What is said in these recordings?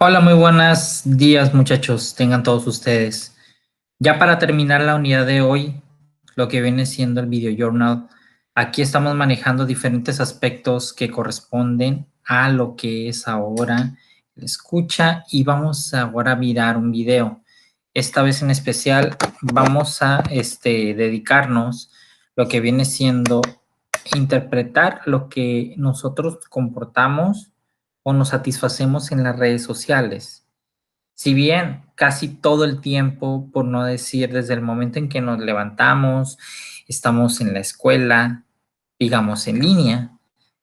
Hola, muy buenos días muchachos, tengan todos ustedes. Ya para terminar la unidad de hoy, lo que viene siendo el video journal, aquí estamos manejando diferentes aspectos que corresponden a lo que es ahora la escucha y vamos ahora a mirar un video. Esta vez en especial vamos a dedicarnos lo que viene siendo interpretar lo que nosotros comportamos o nos satisfacemos en las redes sociales. Si bien casi todo el tiempo, por no decir desde el momento en que nos levantamos, estamos en la escuela, digamos en línea,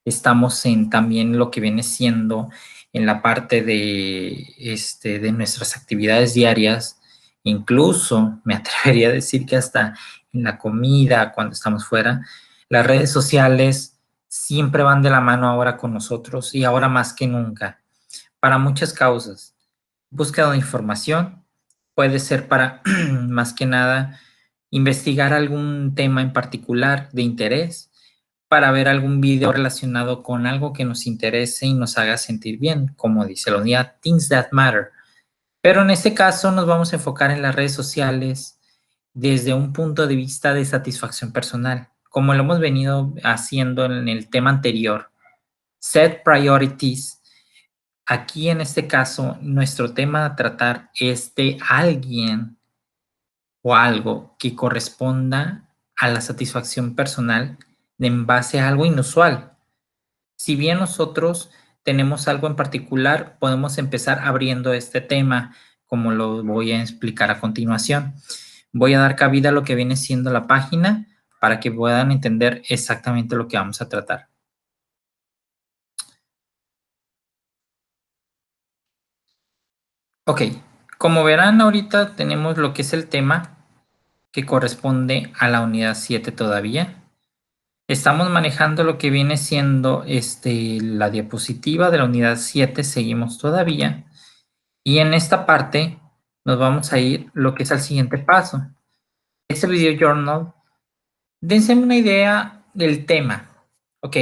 estamos en también lo que viene siendo en la parte de nuestras actividades diarias, incluso me atrevería a decir que hasta en la comida, cuando estamos fuera, las redes sociales siempre van de la mano ahora con nosotros y ahora más que nunca, para muchas causas. Búsqueda de información puede ser para más que nada investigar algún tema en particular de interés, para ver algún video relacionado con algo que nos interese y nos haga sentir bien, como dice la unidad Things That Matter. Pero en este caso nos vamos a enfocar en las redes sociales desde un punto de vista de satisfacción personal, como lo hemos venido haciendo en el tema anterior. Set priorities. Aquí en este caso, nuestro tema a tratar es de alguien o algo que corresponda a la satisfacción personal en base a algo inusual. Si bien nosotros tenemos algo en particular, podemos empezar abriendo este tema, como lo voy a explicar a continuación. Voy a dar cabida a lo que viene siendo la página para que puedan entender exactamente lo que vamos a tratar. Ok, como verán ahorita tenemos lo que es el tema que corresponde a la unidad 7 todavía. Estamos manejando lo que viene siendo la diapositiva de la unidad 7, seguimos todavía. Y en esta parte nos vamos a ir lo que es al siguiente paso. Este video journal, dense una idea del tema. Ok,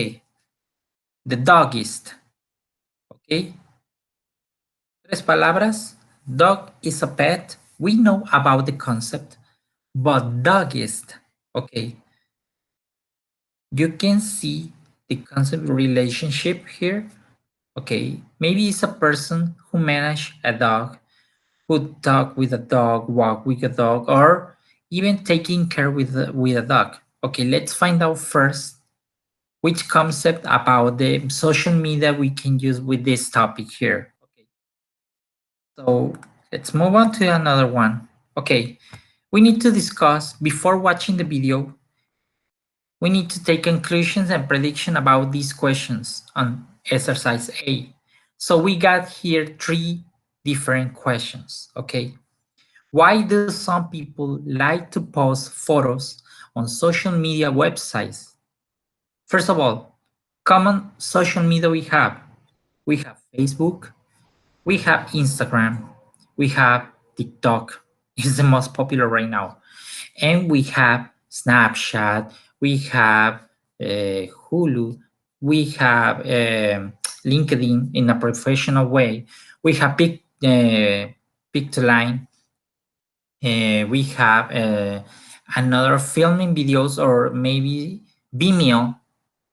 the dogist. Ok, 3 palabras. Dog is a pet. We know about the concept, but dogist. Ok, you can see the concept relationship here. Okay, maybe it's a person who manage a dog, who talk with a dog, walk with a dog, or even taking care with a dog. Okay, let's find out first which concept about the social media we can use with this topic here. Okay, so let's move on to another one. Okay, we need to discuss before watching the video. We need to take conclusions and prediction about these questions on exercise A. So we got here 3 different questions, okay? Why do some people like to post photos on social media websites? First of all, common social media we have. We have Facebook, we have Instagram, we have TikTok, is the most popular right now. And we have Snapchat, we have Hulu, we have LinkedIn in a professional way, we have Pictoline, we have another filming videos or maybe Vimeo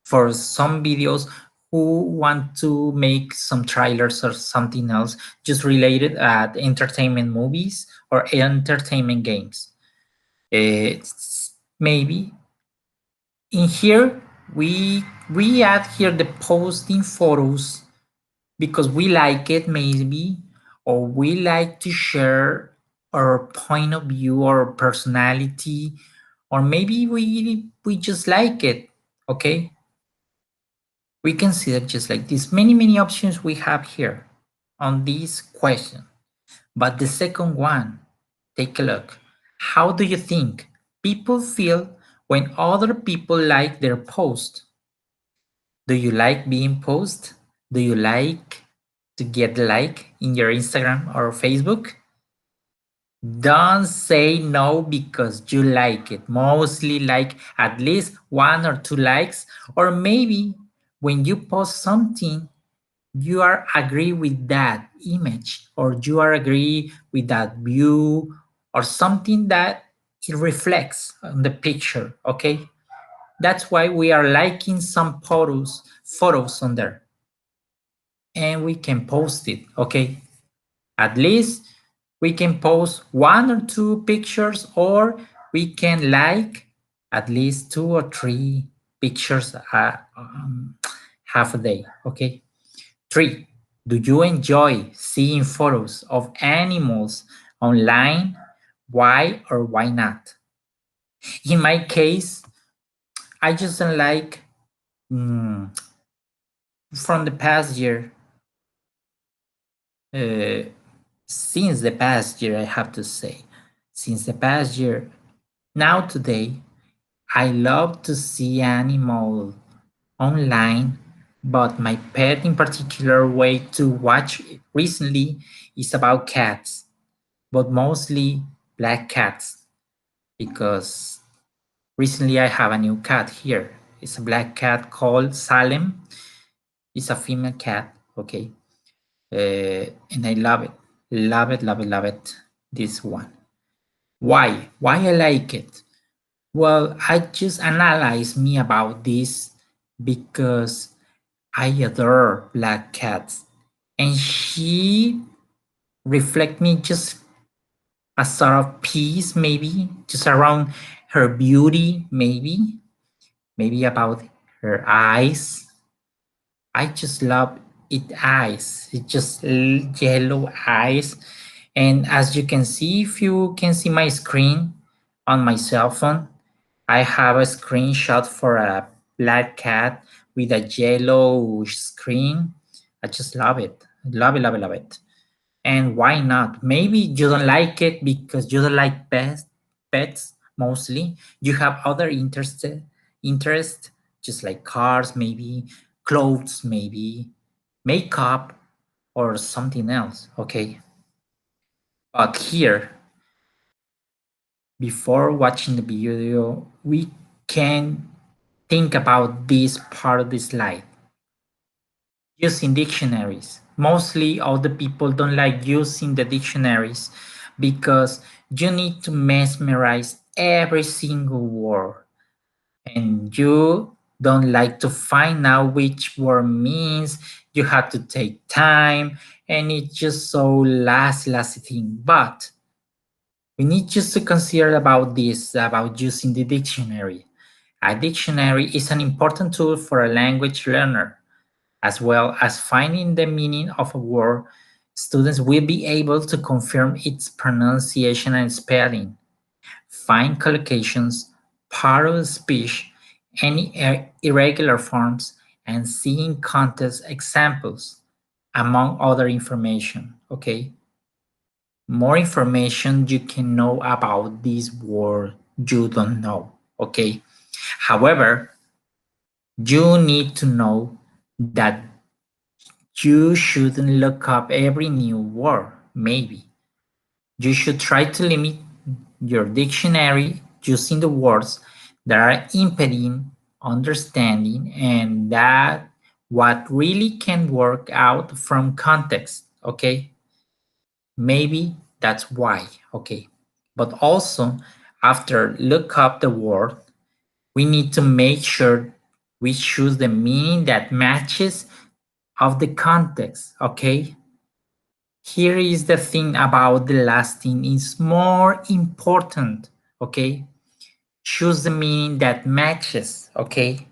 for some videos who want to make some trailers or something else just related at entertainment movies or entertainment games. Maybe in here we add here the posting photos because we like it maybe, or we like to share our point of view or personality, or maybe we just like it. Okay, we consider just like this many options we have here on this question. But the second one, take a look. How do you think people feel when other people like their post? Do you like being posted? Do you like to get like in your Instagram or Facebook? Don't say no because you like it. Mostly like at least 1 or 2 likes, or maybe when you post something, you are agree with that image, or you are agree with that view, or something that it reflects on the picture. Okay, that's why we are liking some photos on there, and we can post it. Okay, at least we can post one or two pictures, or we can like at least two or three pictures half a day. Okay. 3. Do you enjoy seeing photos of animals online? Why or why not? In my case, I just don't like, mm, from the past year, uh, since the past year, I have to say, since the past year, now today, I love to see animal online, but my pet in particular way to watch recently is about cats, but mostly black cats, because recently I have a new cat here. It's a black cat called Salem. It's a female cat, okay? And I love it. Love it, love it, love it. This one. Why? Why I like it? Well, I just analyze me about this because I adore black cats. And she reflect me just a sort of peace, maybe just around her beauty, maybe about her eyes. I just love it eyes. It just yellow eyes. And as you can see, if you can see my screen on my cell phone, I have a screenshot for a black cat with a yellow screen. I just love it. Love it, love it, love it. And why not? Maybe you don't like it because you don't like pets mostly. You have other interest, just like cars, maybe clothes, maybe makeup, or something else. Okay. But here, before watching the video, we can think about this part of the slide. Using dictionaries. Mostly all the people don't like using the dictionaries because you need to mesmerize every single word, and you don't like to find out which word means. You have to take time, and it's just so last thing. But we need just to consider about this, about using the dictionary. A dictionary is an important tool for a language learner. As well as finding the meaning of a word, students will be able to confirm its pronunciation and spelling, find collocations, part of speech, any irregular forms, and seeing context examples, among other information. Okay, more information you can know about this word you don't know. Okay, however, you need to know that you shouldn't look up every new word, maybe. You should try to limit your dictionary using the words that are impeding understanding and that what really can work out from context, okay? Maybe that's why, okay? But also, after look up the word, we need to make sure we choose the meaning that matches of the context, okay? Here is the thing about the last thing is more important, okay? Choose the meaning that matches, okay,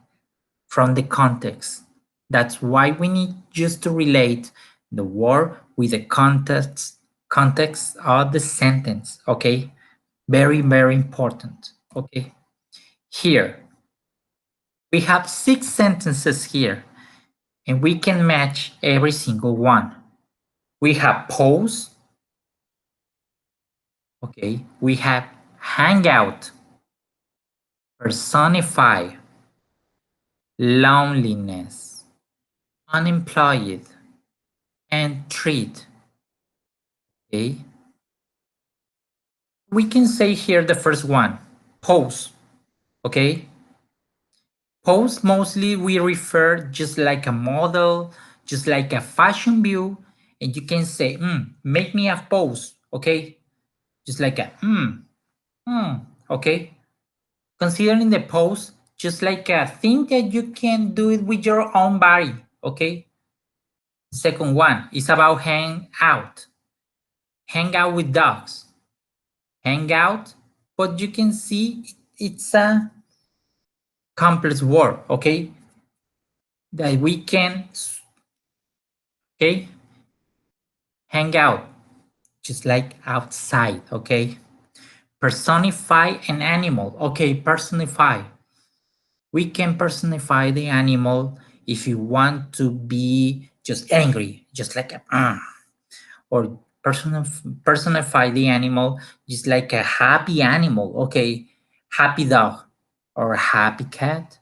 from the context. That's why we need just to relate the word with the context of the sentence, okay? Very, very important, okay? Here, we have 6 sentences here, and we can match every single one. We have pause, okay? We have hangout, personify, loneliness, unemployed, and treat. Okay? We can say here the first one, pose. Okay? Pose mostly we refer just like a model, just like a fashion view, and you can say, make me a pose, okay? Just like a, okay? Considering the pose, just like a thing that you can do it with your own body, okay? Second one is about hang out. Hang out with dogs. Hang out, but you can see it's a complex word, okay? That we can, okay? Hang out, just like outside, okay? Personify an animal, okay? Personify. We can personify the animal if you want to be just angry, just like a, or personify the animal just like a happy animal, okay? Happy dog or a happy cat.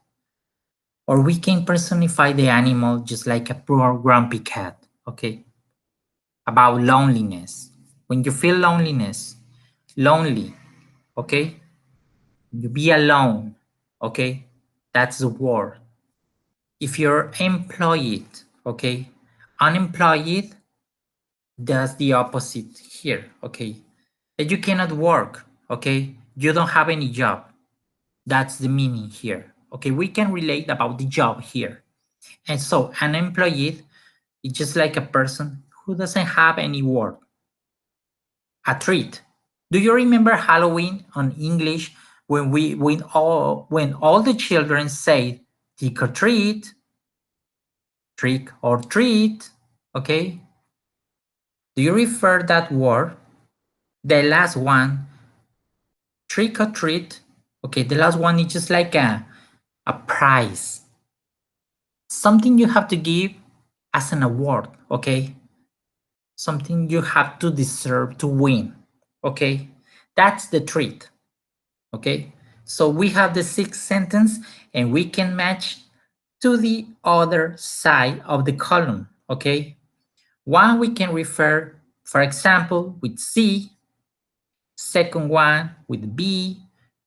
Or we can personify the animal just like a poor grumpy cat, okay? About loneliness. When you feel lonely, okay? You be alone, okay? That's the word. If you're employed, okay? Unemployed, that's the opposite here, okay? That you cannot work, okay? You don't have any job. That's the meaning here, okay? We can relate about the job here. And so unemployed is just like a person who doesn't have any work. A treat. Do you remember Halloween on English when all the children say trick or treat, okay? Do you refer that word? The last one, trick or treat, okay, the last one is just like a prize. Something you have to give as an award, okay? Something you have to deserve to win, okay? That's the treat, okay? So we have the sixth sentence and we can match to the other side of the column, okay? One we can refer, for example, with C, second one with B,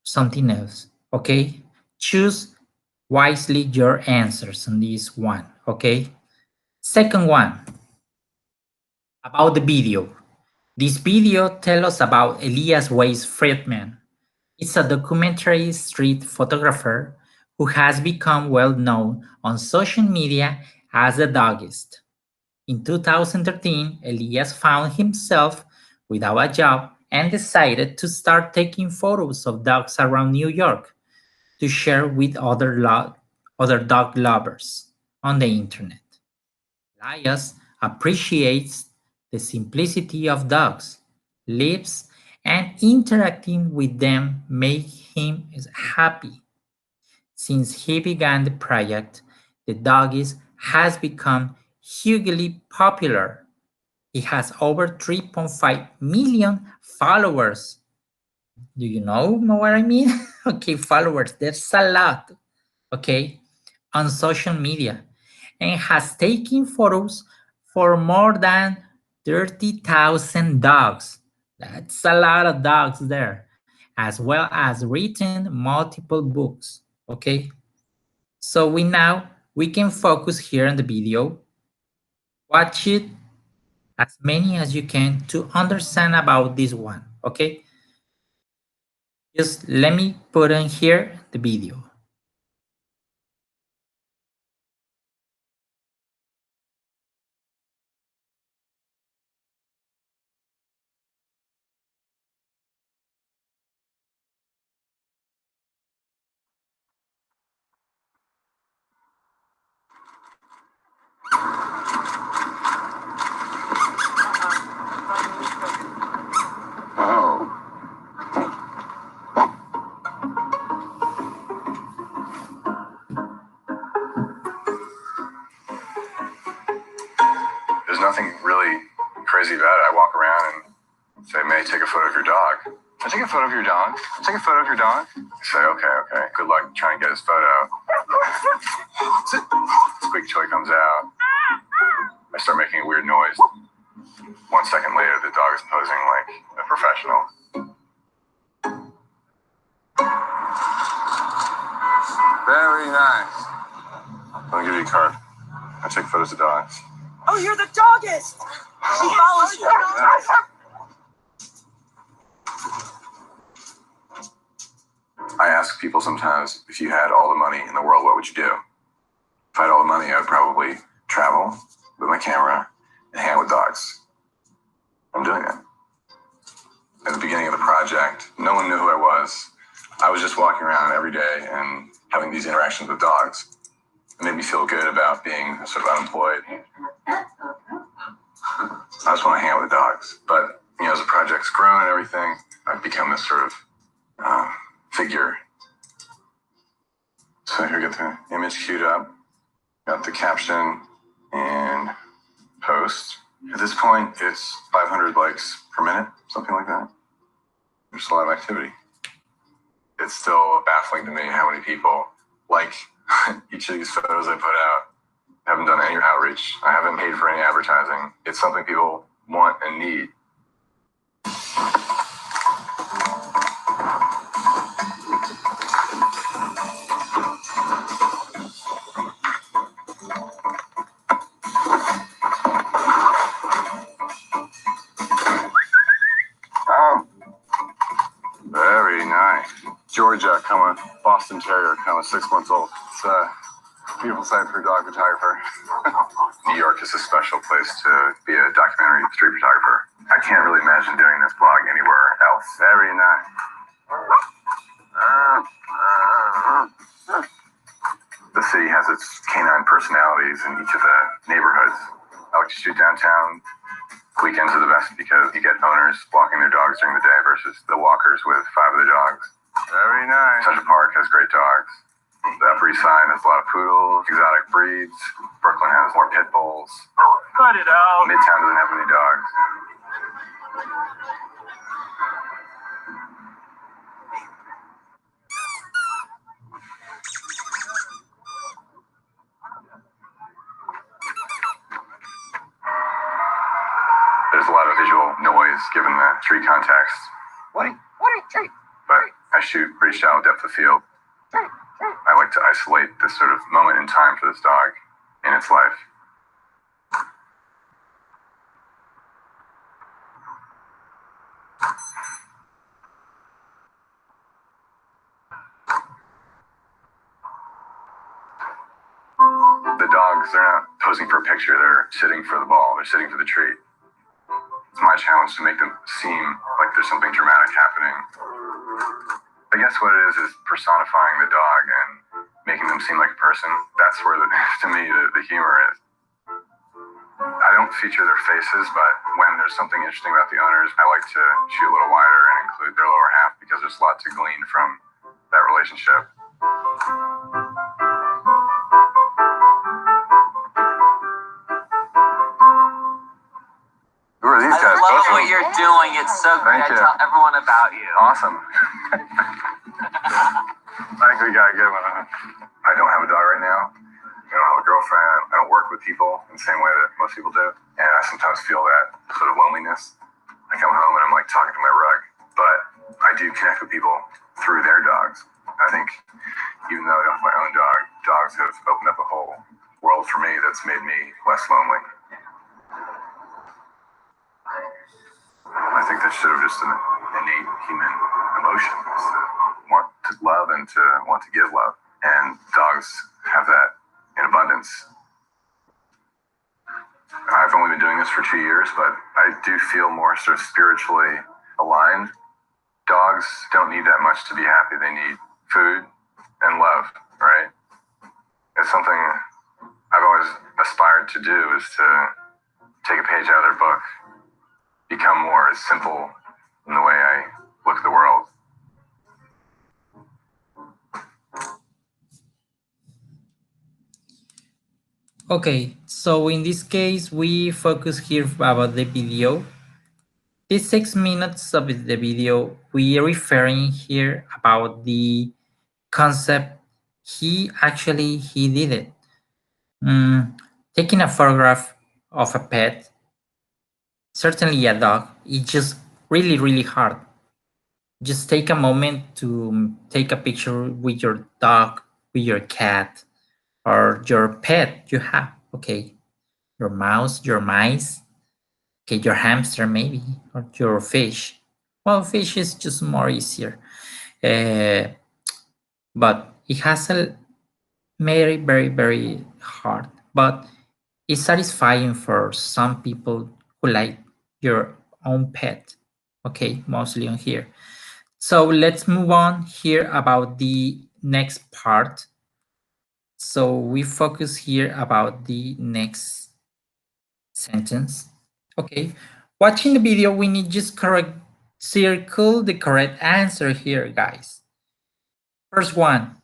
something else, okay? Choose wisely your answers on this one, okay? Second one, about the video. This video tells us about Elias Weiss Friedman. It's a documentary street photographer who has become well known on social media as the dogist. In 2013, Elias found himself without a job and decided to start taking photos of dogs around New York to share with other dog lovers on the internet. Elias appreciates the simplicity of dogs, lives, and interacting with them make him happy. Since he began the project, the dogist has become hugely popular. He has over 3.5 million followers. Do you know what I mean? Okay, followers, there's a lot, okay, on social media, and has taken photos for more than 30,000 dogs. That's a lot of dogs there, as well as written multiple books, okay? So we can focus here on the video, watch it as many as you can to understand about this one, okay? Just let me put in here the video. There's nothing really crazy about it. I walk around and say, "May I take a photo of your dog?" I take a photo of your dog. Take a photo of your dog. I say, okay. Good luck trying to get his photo. Squeak toy comes out. I start making a weird noise. 1 second later, the dog is posing like a professional. Very nice. I'll give you a card. I take photos. photos of dogs. Oh, you're the dogist! She follows you. I ask people sometimes, if you had all the money in the world, what would you do? If I had all the money, I would probably travel with my camera and hang out with dogs. I'm doing it. At the beginning of the project, no one knew who I was. I was just walking around every day and having these interactions with dogs. It made me feel good about being sort of unemployed. I just want to hang out with dogs. But, as the project's grown and everything, I've become this sort of figure. So here we get the image queued up, got the caption and post. At this point, it's 500 likes per minute, something like that. There's a lot of activity. It's still baffling to me how many people like each of these photos I put out. I haven't done any outreach. I haven't paid for any advertising. It's something people want and need. Oh, very nice. Georgia, Boston Terrier, 6 months old. It's a beautiful sight for a dog photographer. New York is a special place to be a documentary street photographer. I can't really imagine doing this blog anywhere else. Very nice. The city has its canine personalities in each of the neighborhoods. I like to shoot downtown. Weekends are the best because you get owners walking their dogs during the day versus the walkers with 5 of the dogs. Very nice. Central Park has great dogs. The Upper East Side has a lot of poodles, exotic breeds. Brooklyn has more pit bulls. Cut it out. Midtown doesn't have any dogs. There's a lot of visual noise given the tree context. Woody, tree. But I shoot pretty shallow depth of field. I like to isolate this sort of moment in time for this dog in its life. The dogs, they're not posing for a picture, they're sitting for the ball, they're sitting for the treat. It's my challenge to make them seem like there's something dramatic happening. I guess what it is personifying the dog and making them seem like a person. That's where, to me, the humor is. I don't feature their faces, but when there's something interesting about the owners, I like to shoot a little wider and include their lower half because there's a lot to glean from that relationship. Who are these guys? I love what you're doing. It's so great. Thank you. Tell everyone about you. Awesome. I think we got a good one. I don't have a dog right now. I don't have a girlfriend. I don't work with people in the same way that most people do. And I sometimes feel that sort of loneliness. I come home and I'm like talking to my rug. But I do connect with people through their dogs. I think even though I don't have my own dog, dogs have opened up a whole world for me that's made me less lonely. I think that's sort of just an innate human emotion, is to want to love and to want to give love. And dogs have that in abundance. I've only been doing this for 2 years, but I do feel more sort of spiritually aligned. Dogs don't need that much to be happy. They need food and love, right? It's something I've always aspired to do, is to take a page out of their book, become more simple in the way I look at the world. Okay, so in this case, we focus here about the video. These 6 minutes of the video, we are referring here about the concept. He did it. Taking a photograph of a pet, certainly a dog, it's just really hard. Just take a moment to take a picture with your dog, with your cat, or your pet you have. Okay, your mouse, your mice, okay, your hamster maybe, or your fish. Well, fish is just more easier. But it has a very, very, very hard. But it's satisfying for some people who like your own pet. Okay, mostly on here. So let's move on here about the next part. So we focus here about the next sentence. Okay, watching the video, we need just correct circle the correct answer here, guys. First one,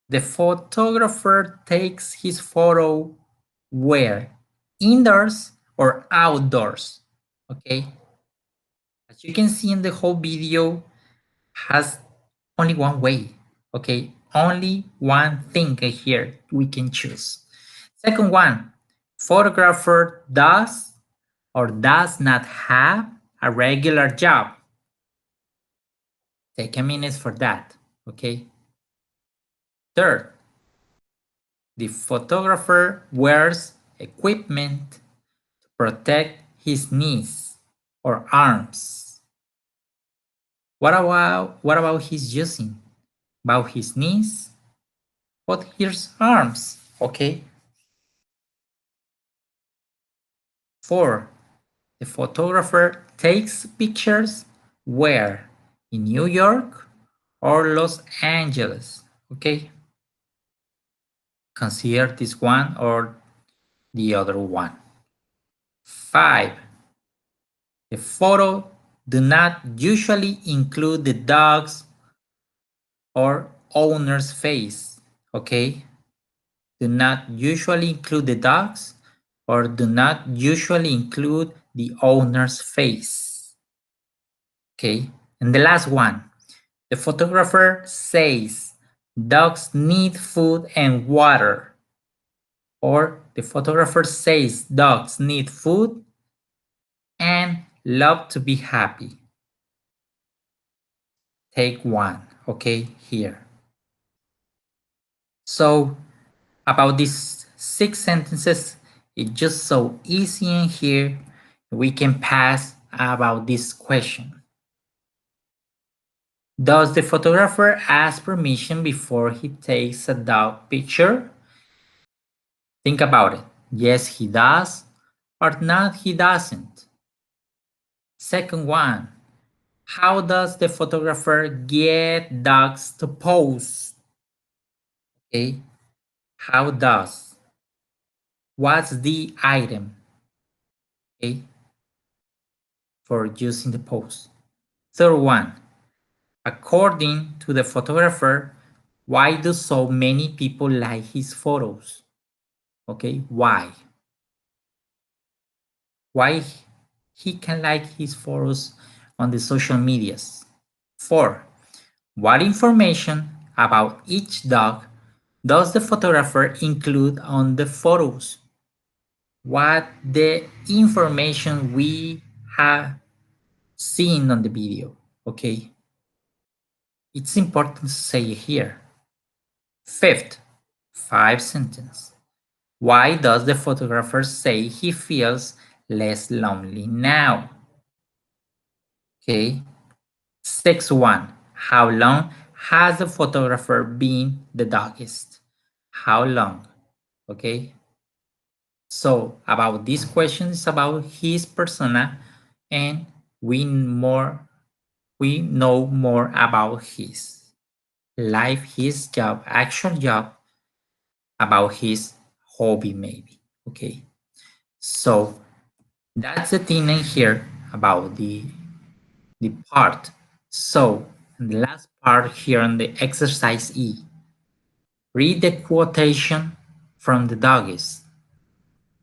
the photographer takes his photo where? Indoors or outdoors? Okay, as you can see in the whole video, has only one way. Okay, only one thing here we can choose. Second one, photographer does or does not have a regular job. Take a minute for that. Okay. Third, the photographer wears equipment to protect his knees or arms. What about his using? About his knees, but his arms. Okay. 4. The photographer takes pictures where? In New York or Los Angeles. Okay. Consider this one or the other one. 5. The photo do not usually include the dog's or owner's face. Okay. Do not usually include the dog's or do not usually include the owner's face. Okay. And the last one, the photographer says dogs need food and water. Or the photographer says dogs need food and love to be happy. Take one, okay, here. So about these 6 sentences, it's just so easy in here. We can pass about this question. Does the photographer ask permission before he takes a dog picture? Think about it. Yes, he does, or not, he doesn't. Second one, how does the photographer get dogs to pose? Okay, how does? What's the item? Okay, for using the pose. Third one, according to the photographer, why do so many people like his photos? Okay, why? Why he can like his photos on the social medias? 4. What information about each dog does the photographer include on the photos? What the information we have seen on the video, okay? It's important to say here. Fifth, 5 sentence. Why does the photographer say he feels less lonely now? Okay. 6.1. How long has the photographer been the dogist? How long? Okay. So about this question is about his persona and we know more about his life, his job, actual job, about his hobby maybe. Okay. So that's the thing in here about the part. So the last part here on the exercise E. Read the quotation from the doggies.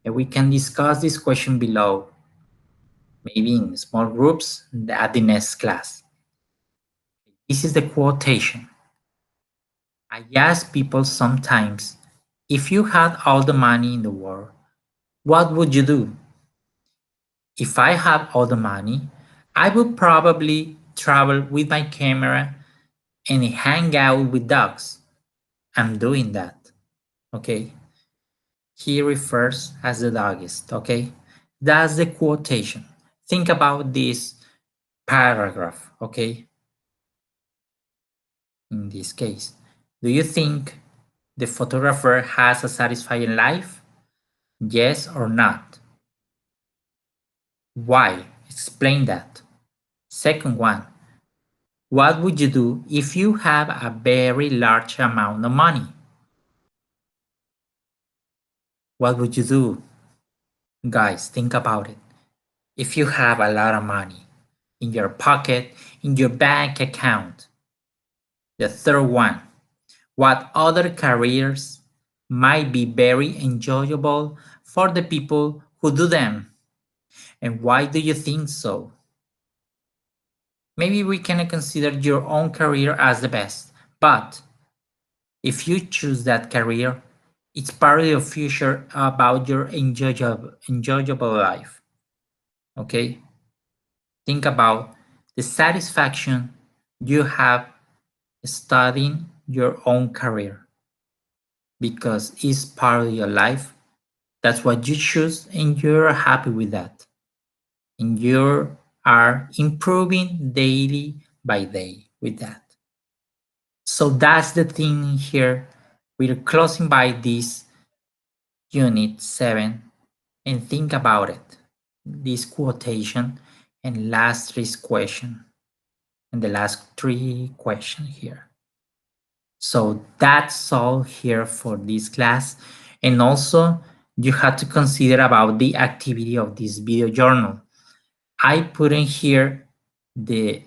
And we can discuss this question below, maybe in small groups at the next class. This is the quotation. I ask people sometimes, if you had all the money in the world, what would you do? If I had all the money, I would probably travel with my camera and hang out with dogs. I'm doing that. Okay. he refers as the dogist, okay? That's the quotation. Think about this paragraph, okay? In this case, do you think the photographer has a satisfying life? Yes or not? Why? Explain that. Second one, what would you do if you have a very large amount of money? What would you do? Guys, think about it. If you have a lot of money in your pocket, in your bank account. The third one, what other careers might be very enjoyable for the people who do them? And why do you think so? Maybe we can consider your own career as the best, but if you choose that career, it's part of your future about your enjoyable life. Okay? Think about the satisfaction you have studying your own career because it's part of your life. That's what you choose, and you're happy with that. And you are improving daily by day with that. So that's the thing here. We're closing by this unit 7 and think about it. This quotation and last three question and the last three question here. So that's all here for this class. And also you have to consider about the activity of this video journal. I put in here the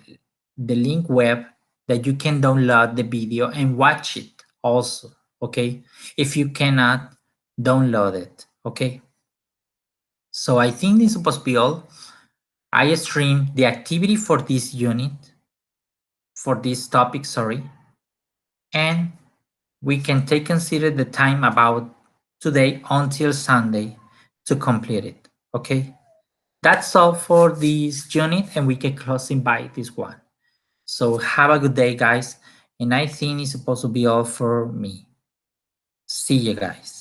link web that you can download the video and watch it also, okay? If you cannot download it, okay? So I think this is supposed to be all. I streamed the activity for this unit, for this topic, sorry, and we can consider the time about today until Sunday to complete it, okay? That's all for this unit, and we can close it by this one. So have a good day, guys, and I think it's supposed to be all for me. See you guys.